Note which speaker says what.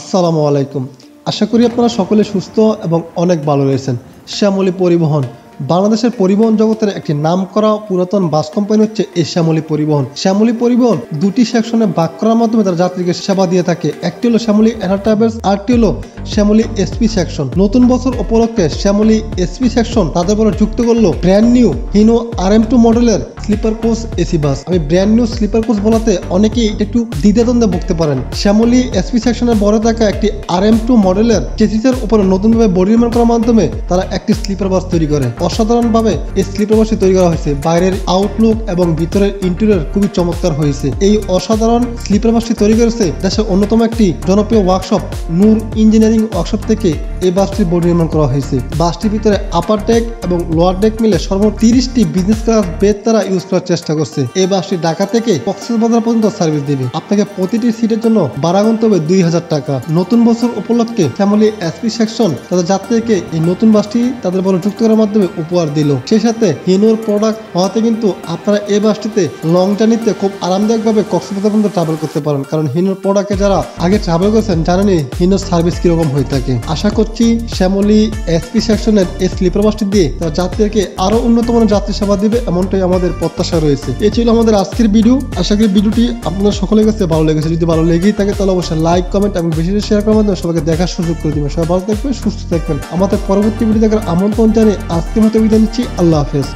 Speaker 1: আসসালামু আলাইকুম। আশা করি আপনারা সকলে সুস্থ এবং অনেক ভালো রয়েছেন। শ্যামলী পরিবহন বাংলাদেশের পরিবহন জগতের একটি নামকরা পুরাতন বাস কোম্পানি হচ্ছে এই শ্যামলী পরিবহন। শ্যামলী পরিবহন দুটি সেকশনে ভাগ করার মাধ্যমে তারা যাত্রীকে সেবা দিয়ে থাকে। একটি হলো শ্যামলী এনার ট্রাভেলস, আরেকটি হলো শ্যামলী এসপি সেকশন। নতুন বছর উপলক্ষে শ্যামলী এসপি সেকশন তাদের বলে যুক্ত করলো ব্র্যান্ড নিউ হিনো RM2 মডেলের স্লিপার কোচ এসি বাস। আমি ব্র্যান্ড নিউ স্লিপার কোচ বলাতে অনেকেই একটু দ্বিধাদ্বন্দ্বে ভুগতে পারেন। শ্যামলী এসপি সেকশনের বড় থাকা একটি RM2 মডেলের চেসিসের উপরে নতুনভাবে বডি নির্মাণ করার মাধ্যমে তারা একটি স্লিপার বাস তৈরি করে। অসাধারণভাবে এই স্লিপার বাসটি তৈরি করা হয়েছে। বাইরের আউটলুক এবং ভিতরের ইন্টেরিয়র খুবই চমৎকার হয়েছে। এই অসাধারণ স্লিপার বাসটি তৈরি করেছে দেশের অন্যতম একটি জনপ্রিয় ওয়ার্কশপ নূর ইঞ্জিনিয়ারিং ওয়ার্কশপ থেকে এই বাসটির বডি নির্মাণ করা হয়েছে। বাসটির ভিতরে আপার ডেক এবং লোয়ার ডেক মিলে সর্বোচ্চ 30টি বিজনেস ক্লাস বেড তারা ইউজ করার চেষ্টা করছে। এই বাসটি ঢাকা থেকে কক্সবাজার পর্যন্ত সার্ভিস দেবে। আপনাকে প্রতিটি সিটের জন্য ভাড়া গুনতে হবে 2000 টাকা। নতুন বছর উপলক্ষে শ্যামলী এসপি সেকশন তাদের যাত্রীকে এই নতুন বাসটি তাদের বলে যুক্ত করার মাধ্যমে উপহার দিল। সেই সাথে হিনোর প্রোডাক্ট হওয়াতে কিন্তু আপনারা এই বাসটিতে লং জার্নিতে খুব আরামদায়কভাবে কক্সবাজার পর্যন্ত ট্রাভেল করতে পারেন। কারণ হিনোর প্রোডাক্টে যারা আগে ট্রাভেল করেছেন জানেনই হিনোর সার্ভিস কিরকম হয়ে থাকে। আশা করছি শ্যামলী এসপি সেকশনের এই স্লিপার বাসটি দিয়ে তারা যাত্রীদেরকে আরো উন্নত মানের যাত্রী সেবা দিবে, এমনটাই আমাদের প্রত্যাশা রয়েছে। এই ছিল আমাদের আজকের ভিডিও। আশা করি ভিডিওটি আপনাদের সকলের কাছে ভালো লেগেছে। যদি ভালো লেগেই থাকে তাহলে অবশ্যই লাইক, কমেন্ট এবং বেশি বেশি শেয়ার করার মাধ্যমে সবাইকে দেখার সুযোগ করে দিবেন। সবাই ভালো থাকবেন, সুস্থ থাকবেন। আমাদের পরবর্তী ভিডিও দেখার আমন্ত্রণ জানিয়ে আজকের মতো বিদায় নিচ্ছি। আল্লাহ হাফেজ।